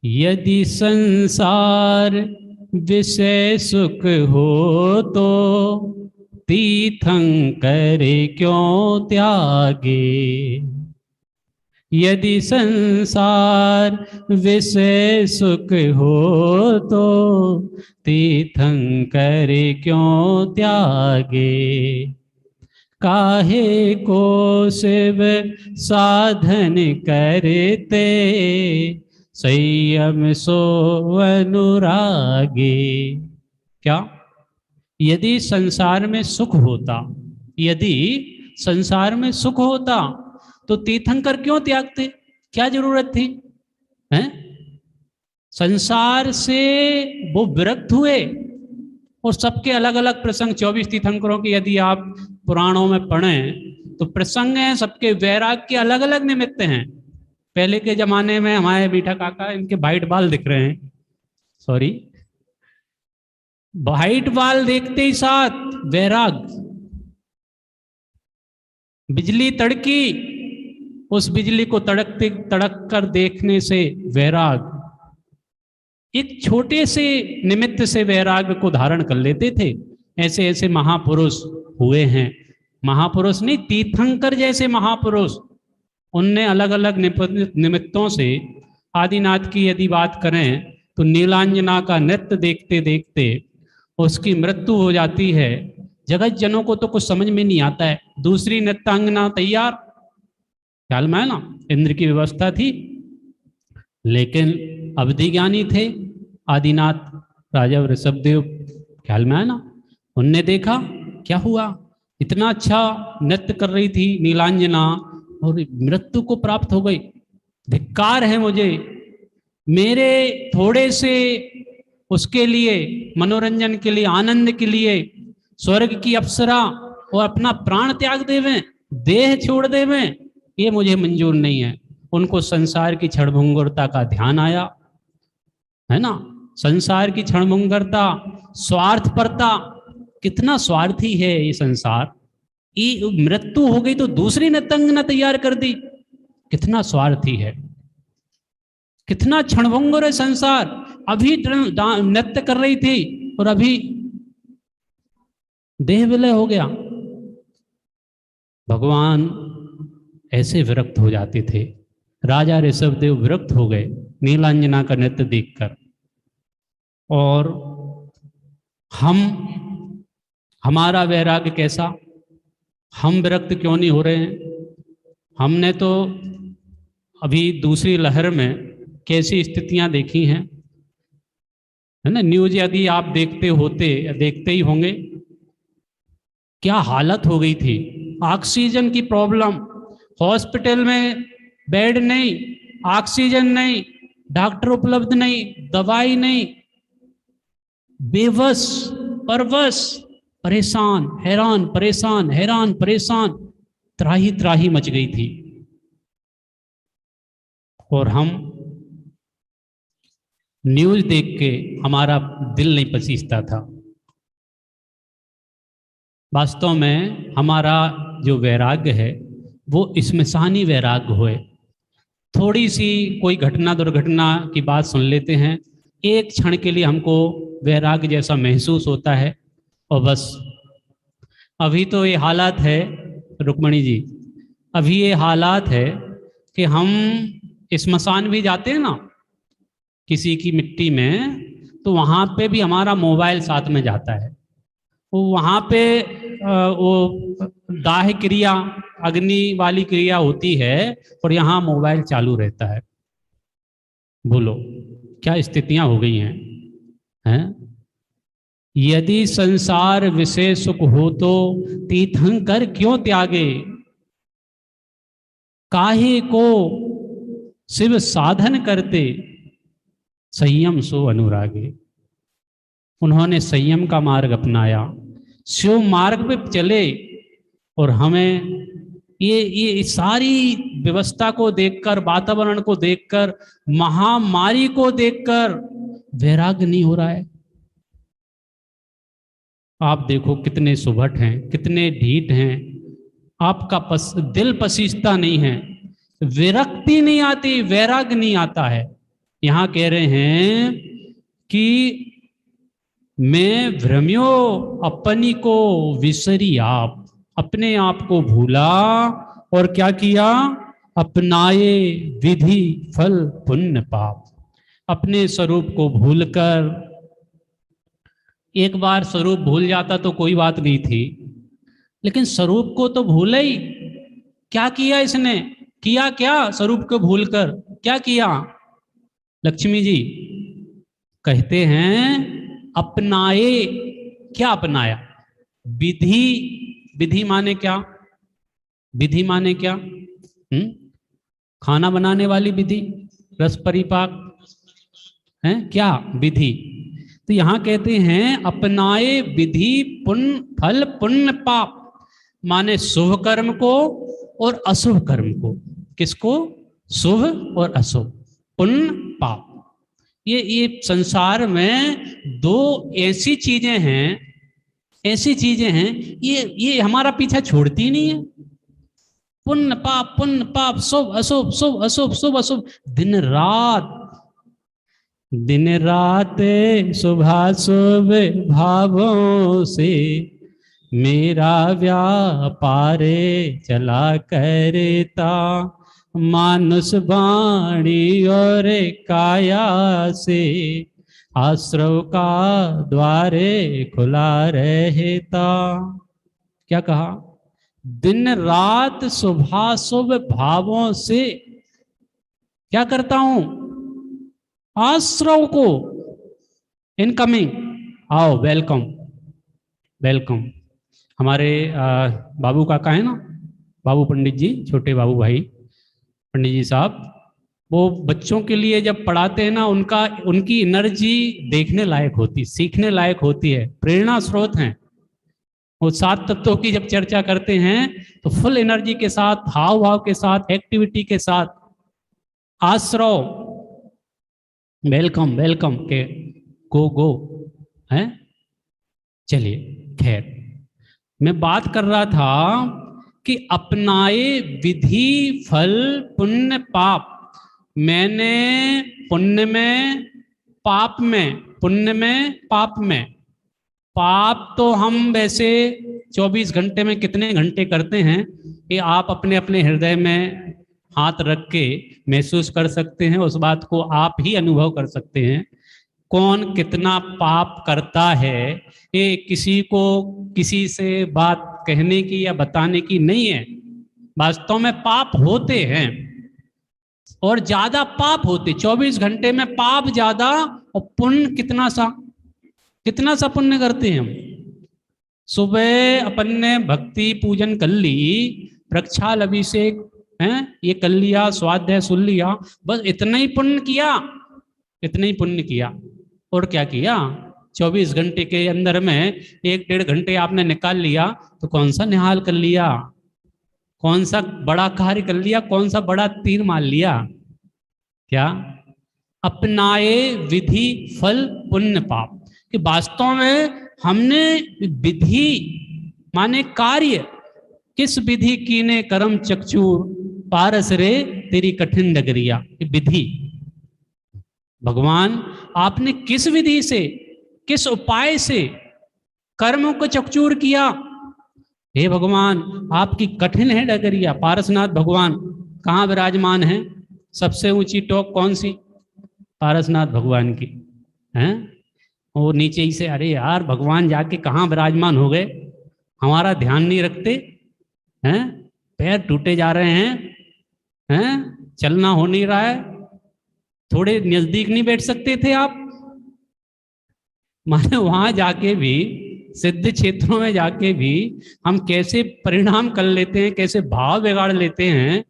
यदि संसार विषय सुख हो तो तीर्थंकर क्यों त्यागे। यदि संसार विषय सुख हो तो तीर्थंकर क्यों त्यागे। काहे को शिव साधन करते संयम सो अनुरागे। क्या? यदि संसार में सुख होता, यदि संसार में सुख होता तो तीर्थंकर क्यों त्यागते? क्या जरूरत थी? हैं? संसार से वो विरक्त हुए, और सबके अलग अलग प्रसंग, 24 तीर्थंकरों की यदि आप पुराणों में पढ़ें तो प्रसंग हैं, सबके वैराग के अलग अलग निमित्त हैं। पहले के जमाने में हमारे बीठा काका, इनके वाइट बाल दिख रहे हैं, सॉरी, वाइट बाल देखते ही साथ वैराग, बिजली तड़की, उस बिजली को तड़क कर देखने से वैराग, एक छोटे से निमित्त से वैराग को धारण कर लेते थे। ऐसे ऐसे महापुरुष हुए हैं, महापुरुष नहीं, तीर्थंकर जैसे महापुरुष उनने अलग अलग निमित्तों से आदिनाथ की यदि बात करें तो नीलांजना का नृत्य देखते देखते उसकी मृत्यु हो जाती है। जगत जनों को तो कुछ समझ में नहीं आता है। दूसरी नृत्यांगना तैयार, ख्याल में है ना, इंद्र की व्यवस्था थी, लेकिन अवधि ज्ञानी थे आदिनाथ राजा ऋषभदेव, ख्याल में है ना। उनने देखा क्या हुआ, इतना अच्छा नृत्य कर रही थी नीलांजना और मृत्यु को प्राप्त हो गई। धिक्कार है मुझे, मेरे थोड़े से उसके लिए मनोरंजन के लिए, आनंद के लिए स्वर्ग की अप्सरा और अपना प्राण त्याग देवें, देह छोड़ देवें, ये मुझे मंजूर नहीं है। उनको संसार की क्षणभंगुरता का ध्यान आया, है ना, संसार की क्षणभंगुरता, स्वार्थपरता, कितना स्वार्थी है ये संसार। ये मृत्यु हो गई तो दूसरी नृत्यांगना तैयार कर दी, कितना स्वार्थी है, कितना क्षणभंगुर है संसार। अभी नृत्य कर रही थी और अभी देह विलय हो गया। भगवान ऐसे विरक्त हो जाते थे। राजा ऋषभदेव विरक्त हो गए नीलांजना का नृत्य देखकर। और हमारा वैराग्य कैसा, हम विरक्त क्यों नहीं हो रहे हैं? हमने तो अभी दूसरी लहर में कैसी स्थितियां देखी हैं, है ना। न्यूज यदि आप देखते ही होंगे, क्या हालत हो गई थी। ऑक्सीजन की प्रॉब्लम, हॉस्पिटल में बेड नहीं, ऑक्सीजन नहीं, डॉक्टर उपलब्ध नहीं, दवाई नहीं, बेबस, परवश, परेशान, हैरान परेशान, हैरान परेशान, त्राही त्राही मच गई थी। और हम न्यूज देख के हमारा दिल नहीं पसीजता था। वास्तव में हमारा जो वैराग्य है वो स्मशानी वैराग्य होए। थोड़ी सी कोई घटना दुर्घटना की बात सुन लेते हैं, एक क्षण के लिए हमको वैराग्य जैसा महसूस होता है और बस। अभी तो ये हालात है रुक्मणी जी, अभी ये हालात है कि हम स्मशान भी जाते हैं ना किसी की मिट्टी में, तो वहाँ पे भी हमारा मोबाइल साथ में जाता है। वो वहाँ पे वो दाह क्रिया, अग्नि वाली क्रिया होती है और यहाँ मोबाइल चालू रहता है। बोलो क्या स्थितियां हो गई हैं? यदि संसार विषय सुख हो तो तीर्थंकर क्यों त्यागे, काहे को शिव साधन करते, संयम सो अनुरागे। उन्होंने संयम का मार्ग अपनाया, शिव मार्ग पे चले। और हमें ये सारी व्यवस्था को देखकर, वातावरण को देखकर, महामारी को देखकर वैराग्य नहीं हो रहा है। आप देखो कितने सुभट हैं, कितने ढीठ हैं, आपका दिल पसीजता नहीं है, विरक्ति नहीं आती, वैराग्य नहीं आता है। यहां कह रहे हैं कि मैं भ्रम्यो अपनी को विसरी आप, अपने आप को भूला और क्या किया, अपनाए विधि फल पुण्य पाप। अपने स्वरूप को भूलकर, एक बार स्वरूप भूल जाता तो कोई बात नहीं थी, लेकिन स्वरूप को तो भूले ही। क्या किया इसने, किया क्या स्वरूप को भूलकर, क्या किया? लक्ष्मी जी कहते हैं अपनाए, क्या अपनाया? विधि। विधि माने क्या? विधि माने क्या? खाना बनाने वाली विधि, रस परिपाक है क्या विधि? तो यहां कहते हैं अपनाए विधि पुण्य फल पुण्य पाप, माने शुभ कर्म को और अशुभ कर्म को। किसको? शुभ और अशुभ, पुण्य पाप। ये संसार में दो ऐसी चीजें हैं, ऐसी चीजें हैं, ये हमारा पीछा छोड़ती नहीं है। पुण्य पाप, शुभ अशुभ, शुभ अशुभ, शुभ अशुभ, दिन रात शुभाशुभ भावों से मेरा व्यापार चला करता, मानस वाणी और काया से आश्रव का द्वारे खुला रहता। क्या कहा? दिन रात शुभाशुभ भावों से क्या करता हूं? आश्रव को इनकमिंग, आओ, वेलकम वेलकम। हमारे बाबू काका है ना, बाबू पंडित जी, छोटे बाबू भाई पंडित जी साहब, वो बच्चों के लिए जब पढ़ाते हैं ना, उनकी एनर्जी देखने लायक होती, सीखने लायक होती है, प्रेरणा स्रोत हैं। वो 7 तत्वों की जब चर्चा करते हैं तो फुल एनर्जी के साथ, हाव भाव के साथ, एक्टिविटी के साथ, आश्रव, वेलकम वेलकम के गो गो है। चलिए, खैर, मैं बात कर रहा था कि अपनाए विधि फल पुण्य पाप। मैंने पुण्य में, पाप में, पुण्य में, पाप में। पाप तो हम वैसे 24 घंटे में कितने घंटे करते हैं कि आप अपने अपने हृदय में हाथ रख के महसूस कर सकते हैं, उस बात को आप ही अनुभव कर सकते हैं। कौन कितना पाप करता है, ये किसी को किसी से बात कहने की या बताने की नहीं है। वास्तव में पाप होते हैं और ज्यादा पाप होते, 24 घंटे में पाप ज्यादा और पुण्य कितना सा पुण्य करते हैं हम। सुबह अपन ने भक्ति पूजन कर ली, प्रक्षाल अभिषेक है ये कर लिया, स्वाध्याय सुन लिया, बस इतना ही पुण्य किया, इतना ही पुण्य किया। और क्या किया? 24 घंटे के अंदर में 1-1.5 घंटे आपने निकाल लिया तो कौन सा निहाल कर लिया, कौन सा बड़ा कार्य कर लिया, कौन सा बड़ा तीर मार लिया? क्या? अपनाए विधि फल पुण्य पाप। कि वास्तव में हमने विधि माने कार्य, किस विधि कीने कर्म चक्षुर पारस रे तेरी कठिन डगरिया। विधि, भगवान आपने किस विधि से, किस उपाय से कर्मों को चकचूर किया? हे भगवान, आपकी कठिन है डगरिया। पारसनाथ भगवान कहाँ विराजमान है? सबसे ऊंची टोक कौन सी? पारसनाथ भगवान की हैं। वो नीचे ही से, अरे यार भगवान जाके कहाँ विराजमान हो गए, हमारा ध्यान नहीं रखते हैं, पैर टूटे जा रहे हैं, चलना हो नहीं रहा है, थोड़े नजदीक नहीं बैठ सकते थे आप? माने वहां जाके भी, सिद्ध क्षेत्रों में जाके भी हम कैसे परिणाम कर लेते हैं, कैसे भाव बिगाड़ लेते हैं,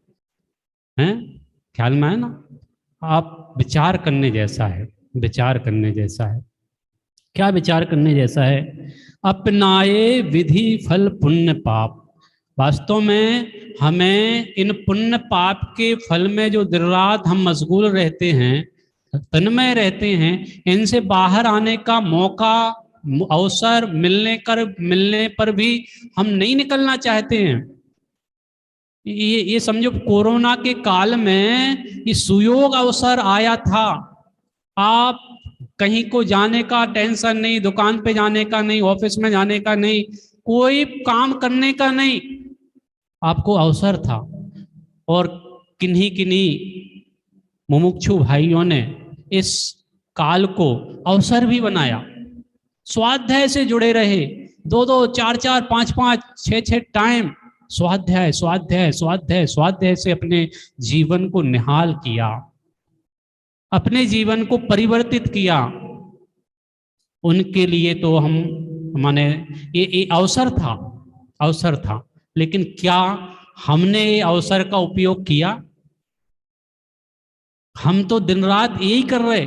ख्याल में है ना? आप विचार करने जैसा है, विचार करने जैसा है। क्या विचार करने जैसा है? अपनाए विधि फल पुण्य पाप। वास्तव में हमें इन पुण्य पाप के फल में जो दिन रात हम मशगूल रहते हैं, तन्मय रहते हैं, इनसे बाहर आने का मौका, अवसर मिलने पर भी हम नहीं निकलना चाहते हैं। ये समझो, कोरोना के काल में ये सुयोग अवसर आया था। आप कहीं को जाने का टेंशन नहीं, दुकान पे जाने का नहीं, ऑफिस में जाने का नहीं, कोई काम करने का नहीं, आपको अवसर था। और किन्हीं मुमुक्षु भाइयों ने इस काल को अवसर भी बनाया, स्वाध्याय से जुड़े रहे, 2-2, 4-4, 5-5, 6-6 टाइम स्वाध्याय स्वाध्याय स्वाध्याय स्वाध्याय से अपने जीवन को निहाल किया, अपने जीवन को परिवर्तित किया। उनके लिए तो हम माने ये अवसर था, लेकिन क्या हमने ये अवसर का उपयोग किया? हम तो दिन रात यही कर रहे,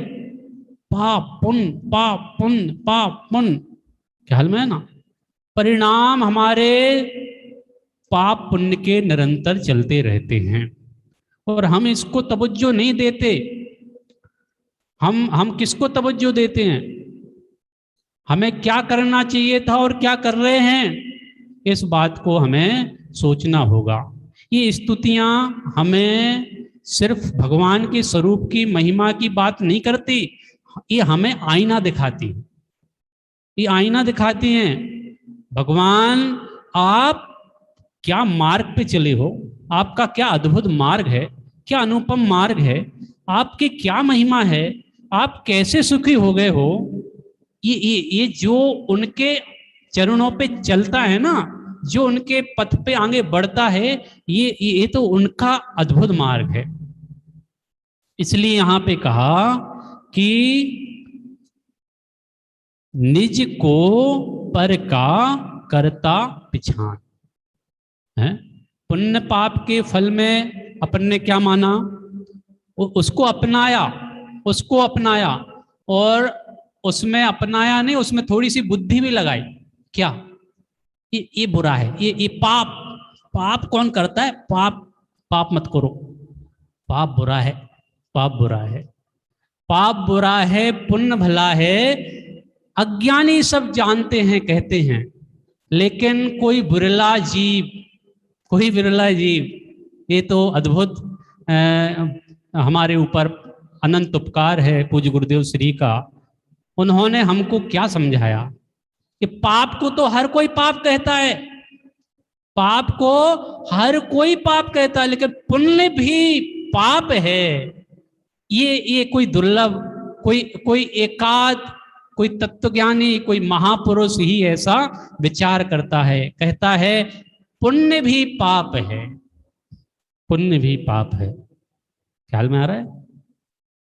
पाप पुण्य, पाप पुण्य, पाप पुण्य। ख्याल में है ना? परिणाम हमारे पाप पुण्य के निरंतर चलते रहते हैं और हम इसको तवज्जो नहीं देते। हम किसको तवज्जो देते हैं? हमें क्या करना चाहिए था और क्या कर रहे हैं, इस बात को हमें सोचना होगा। ये स्तुतियां हमें सिर्फ भगवान के स्वरूप की महिमा की बात नहीं करती, ये हमें आईना दिखाती है। ये आईना दिखाती हैं, भगवान आप क्या मार्ग पे चले हो, आपका क्या अद्भुत मार्ग है, क्या अनुपम मार्ग है, आपकी क्या महिमा है, आप कैसे सुखी हो गए हो। ये जो उनके चरणों पे चलता है ना, जो उनके पथ पे आगे बढ़ता है, ये तो उनका अद्भुत मार्ग है। इसलिए यहां पे कहा कि निज को पर का करता पिछान है। पुण्य पाप के फल में अपन ने क्या माना, उसको अपनाया, उसको अपनाया, और उसमें अपनाया नहीं, उसमें थोड़ी सी बुद्धि भी लगाई। क्या ये बुरा है, ये पाप, पाप कौन करता है, पाप, पाप मत करो, पाप बुरा है, पाप बुरा है, पाप बुरा है, पुण्य भला है। अज्ञानी सब जानते हैं, कहते हैं, लेकिन कोई बिरला जीव, कोई बिरला जीव, ये तो अद्भुत हमारे ऊपर अनंत उपकार है पूज्य गुरुदेव श्री का। उन्होंने हमको क्या समझाया कि पाप को तो हर कोई पाप कहता है, पाप को हर कोई पाप कहता है, लेकिन पुण्य भी पाप है। ये कोई दुर्लभ, कोई एकाध, कोई तत्वज्ञानी, कोई महापुरुष ही ऐसा विचार करता है, कहता है पुण्य भी पाप है, पुण्य भी पाप है। ख्याल में आ रहा है?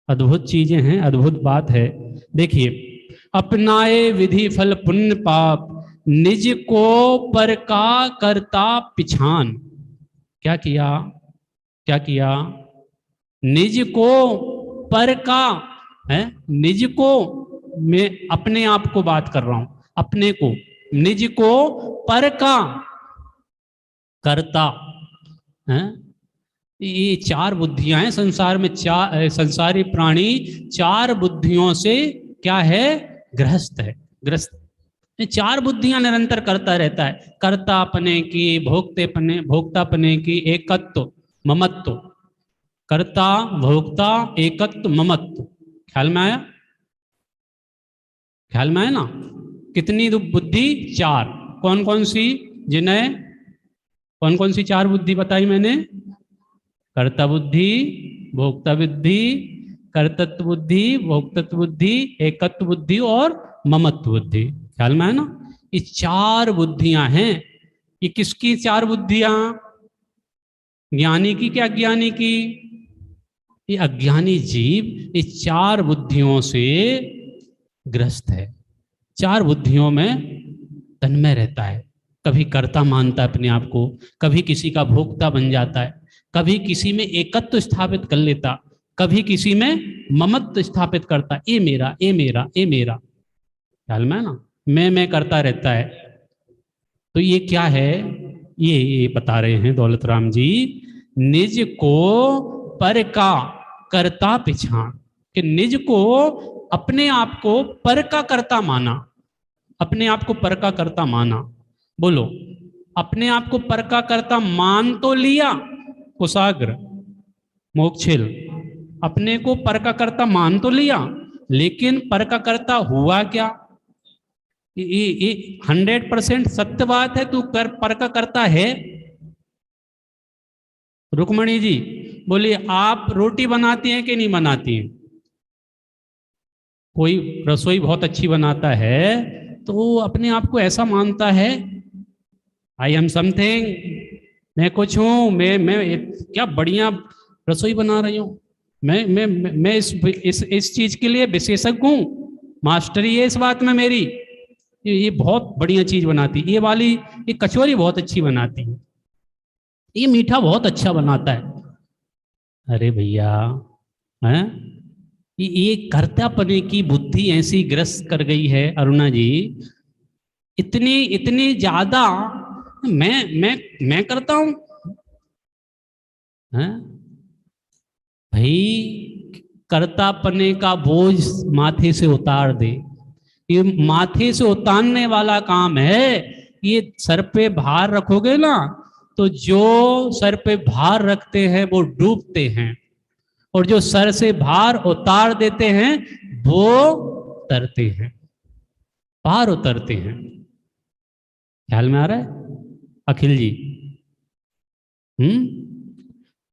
अद्भुत चीजें हैं, अद्भुत बात है। देखिए, अपनाए विधि फल पुण्य पाप, निज को पर का करता पिछान। क्या किया, क्या किया, निज को पर का है, निज को, मैं अपने आप को बात कर रहा हूं, अपने को, निज को पर का करता है। ये चार बुद्धियां हैं संसार में, चार संसारी प्राणी चार बुद्धियों से क्या है, ग्रस्त है, ग्रस्त। ये चार बुद्धियां निरंतर करता रहता है, कर्तापने की, भोक्तेपने, भोक्तापने की, एकत्व ममत्व, कर्ता भोक्ता एकत्व ममत्व। ख्याल में आया, ख्याल में आया ना? कितनी बुद्धि, चार। कौन कौन सी, जिन्हें कौन कौन सी चार बुद्धि बताई मैंने, कर्ता बुद्धि, भोक्ता बुद्धि, कर्तत्व बुद्धि, भोक्तत्व बुद्धि, एकत्व बुद्धि और ममत्व बुद्धि। ख्याल में है ना? ये चार बुद्धियां हैं। ये किसकी चार बुद्धियां, ज्ञानी की क्या अज्ञानी की? ये अज्ञानी जीव ये चार बुद्धियों से ग्रस्त है, चार बुद्धियों में तन्मय रहता है। कभी कर्ता मानता है अपने आप को, कभी किसी का भोक्ता बन जाता है, कभी किसी में एकत्व स्थापित कर लेता, कभी किसी में ममत्व स्थापित करता, ये मेरा, ये मेरा, ये मेरा। ख्याल में है ना? मैं करता रहता है। तो ये क्या है, ये बता रहे हैं दौलत राम जी, निज को पर का करता पिछान, कि निज को, अपने आप को पर का करता माना, अपने आप को पर का करता माना। बोलो, अपने आप को पर का करता मान तो लिया, कुशाग्र मोक्षिल, अपने को पर का करता मान तो लिया, लेकिन पर का करता हुआ क्या? ये 100% सत्य बात है, तू पर का करता है। रुक्मणी जी बोलिए, आप रोटी बनाती हैं कि नहीं बनाती हैं? कोई रसोई बहुत अच्छी बनाता है तो वो अपने आप को ऐसा मानता है, आई एम समथिंग, मैं कुछ हूं, मैं क्या बढ़िया रसोई बना रही हूं, मैं इस चीज के लिए विशेषज्ञ हूं, मास्टरी है इस बात में मेरी, ये बहुत बढ़िया चीज बनाती, ये वाली, ये कचौरी बहुत अच्छी बनाती है, ये मीठा बहुत अच्छा बनाता है। अरे भैया, हैं? ये कर्तापने की बुद्धि ऐसी ग्रस्त कर गई है अरुणा जी, इतनी इतनी ज्यादा मैं करता हूं। हैं? भाई, कर्तापने का बोझ माथे से उतार दे, ये माथे से उतारने वाला काम है। ये सर पे भार रखोगे ना, तो जो सर पे भार रखते हैं वो डूबते हैं, और जो सर से भार उतार देते हैं वो उतरते हैं, पार उतरते हैं। ख्याल में आ रहा है अखिल जी?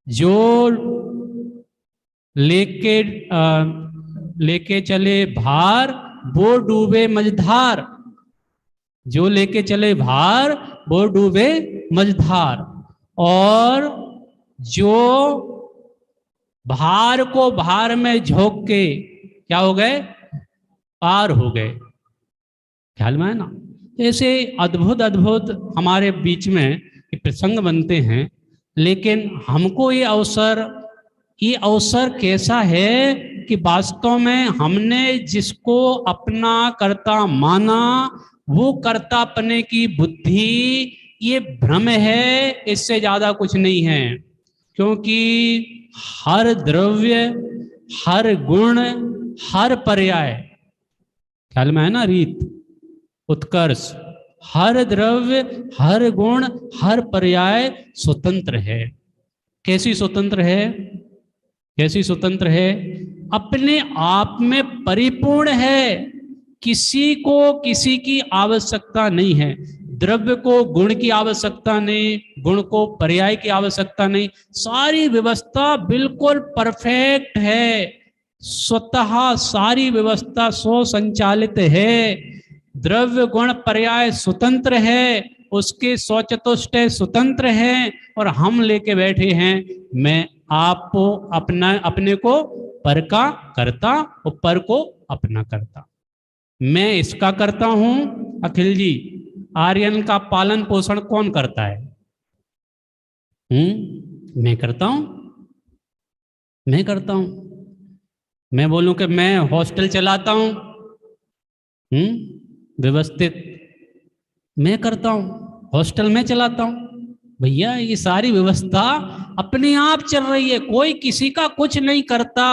जो लेके चले भार वो डूबे मझधार, जो लेके चले भार वो डूबे मझधार। और जो भार को भार में झोंक के क्या हो गए, पार हो गए। ख्याल में है ना। ऐसे अद्भुत अद्भुत हमारे बीच में प्रसंग बनते हैं, लेकिन हमको ये अवसर कैसा है कि वास्तव में हमने जिसको अपना कर्ता माना वो कर्ता अपने की बुद्धि ये भ्रम है, इससे ज्यादा कुछ नहीं है। क्योंकि हर द्रव्य, हर गुण, हर पर्याय, ख्याल में है ना रीत उत्कर्ष, हर द्रव्य, हर गुण, हर पर्याय स्वतंत्र है। कैसी स्वतंत्र है, कैसी स्वतंत्र है? अपने आप में परिपूर्ण है। किसी को किसी की आवश्यकता नहीं है। द्रव्य को गुण की आवश्यकता नहीं, गुण को पर्याय की आवश्यकता नहीं। सारी व्यवस्था बिल्कुल परफेक्ट है। स्वतः सारी व्यवस्था स्वसंचालित है। द्रव्य गुण पर्याय स्वतंत्र है, उसके स्वचतुष्टय स्वतंत्र है। और हम लेके बैठे हैं मैं आपको अपने को पर का करता और पर को अपना करता। मैं इसका करता हूं। अखिल जी, आर्यन का पालन पोषण कौन करता है? मैं करता हूं, मैं करता हूं। मैं बोलूं कि मैं हॉस्टल चलाता हूं, व्यवस्थित मैं करता हूं, हॉस्टल में चलाता हूं। भैया ये सारी व्यवस्था अपने आप चल रही है, कोई किसी का कुछ नहीं करता।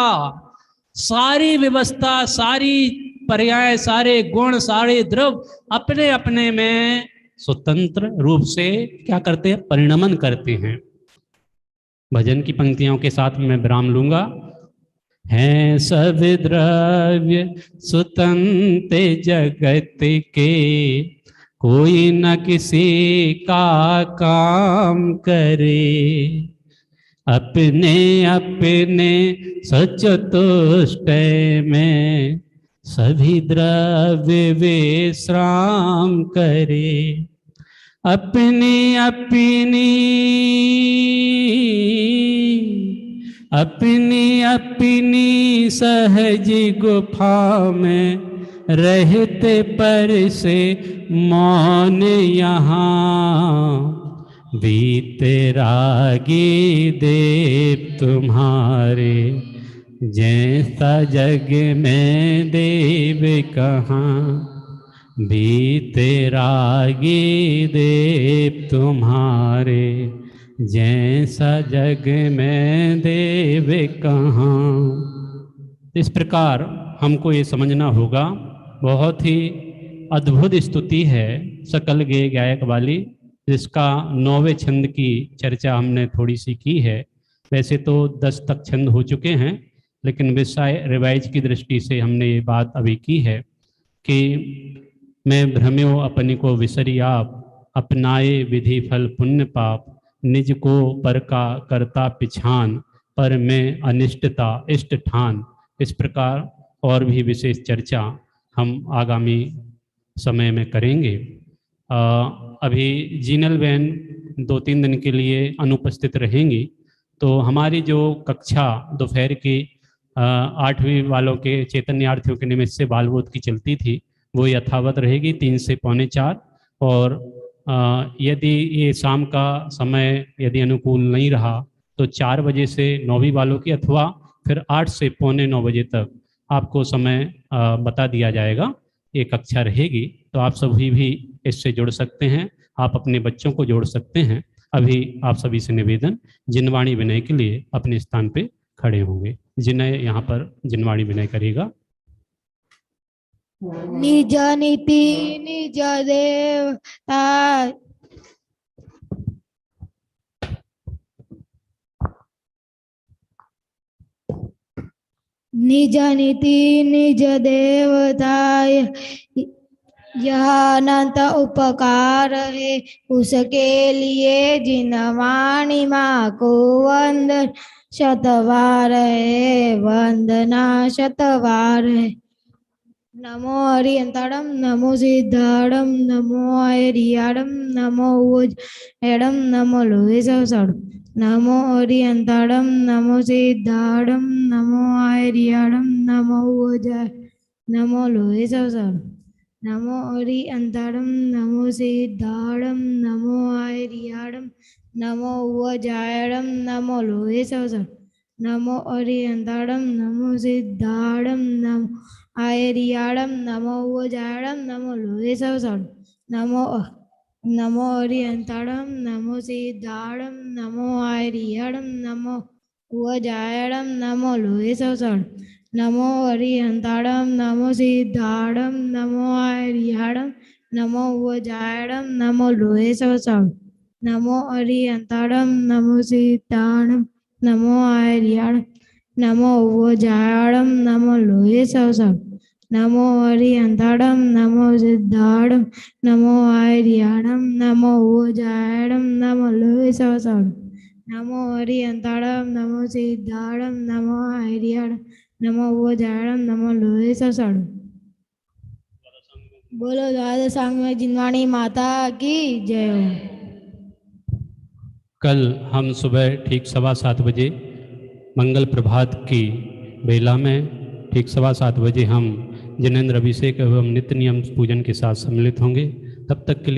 सारी व्यवस्था, सारी पर्याय, सारे गुण, सारे द्रव्य अपने अपने में स्वतंत्र रूप से क्या करते हैं, परिणमन करते हैं। भजन की पंक्तियों के साथ मैं विराम लूंगा। हैं सब द्रव्य स्वतंत्र जगत के, कोई न किसी का काम करे। अपने अपने सचतुष्टय में सभी द्रव्य विश्राम करे। अपनी अपनी सहज गुफा में रहते पर से मौन यहाँ, वीतरागी देव तुम्हारे जैसा जग में देव कहाँ। वीतरागी देव तुम्हारे जैसा जग में देव कहाँ। इस प्रकार हमको ये समझना होगा। बहुत ही अद्भुत स्तुति है सकल गेय गायक वाली, जिसका 9वें छंद की चर्चा हमने थोड़ी सी की है। वैसे तो 10 तक छंद हो चुके हैं, लेकिन विषय रिवाइज की दृष्टि से हमने ये बात अभी की है कि मैं भ्रम्यो अपने को विसरी आप, अपनाए विधि फल पुण्य पाप। निज को पर का करता पिछान, पर में अनिष्टता इष्ट ठान। इस प्रकार और भी विशेष चर्चा हम आगामी समय में करेंगे। अभी जीनल बहन 2-3 दिन के लिए अनुपस्थित रहेंगी, तो हमारी जो कक्षा दोपहर की 8वीं वालों के चैतन्यार्थियों के निमित्त से बालबोध की चलती थी, वो यथावत रहेगी 3 से 3:45। और यदि ये शाम का समय यदि अनुकूल नहीं रहा तो 4 बजे से 9वीं वालों की, अथवा फिर 8 से 8:45 बजे तक आपको समय बता दिया जाएगा। ये कक्षा रहेगी, तो आप सभी भी इससे जुड़ सकते हैं, आप अपने बच्चों को जोड़ सकते हैं। अभी आप सभी से निवेदन, जिनवाणी विनय के लिए अपने स्थान पे खड़े होंगे। जिनय यहाँ पर जिनवाणी विनय करेगा। निज नीति निज देवता, निज नीति निज देवताय, यह अनंत उपकार है उसके लिए जिन वाणी माँ को वंदन शतवार है वंदना शतवार है। नमो हरियंताड़म नमो सिद्धाड़म नमो आयरियाड़म नमो उज्जयड़म नमो लोहेसवसाड़म नमो हरियंताड़म नमो सिद्धाड़म नमो आयरियाड़म नमो उज्जय नमो लोहेसवसाड़म नमो हरियंताड़म नमो सिद्धाड़म नमो आयरियाड़म नमो उज्जयड़म नमो लोहेसवसाड़म नमो हरियंताड़म नमो सिद्धाड़म नमो आयरियाड़म नमो उज्जयड़म नमो लोहेसवसाड़म नमो हरियंताड़म नमो सिद्धाड़म नमो आयरियाड़म नमो उज्जयड़म नमो लोहेसवसाड़म नमो हरियंताड़म नमो सिद्धाड़म नमो आयरियाड़म नमो उज्जयड़म नमो लोहेसवसाड़म नमो हरियंताड़म नमो सिद्धाड़म नमो आयरियाड़म नमो उज्जयड़म नमो लोहेसवसाड़म नमो हरियंताड़म नमो सिद्धाड़म नमो आयरियाड़म नमो उज्जयड़म नमो लोहेसवसाड़म नमो हरियंताड़म नमो सिद्धाड़म नमो आयरियाड़म नमो उज्जयड़म नमो लोहेसवसाड़म। बोलो द्वादश सांग में जिनवाणी माता की जय हो। कल हम सुबह ठीक 7:15 बजे मंगल प्रभात की बेला में ठीक 7:15 बजे हम जिनेंद्र अभिषेक एवं नित्य नियम पूजन के साथ सम्मिलित होंगे। तब तक के लिए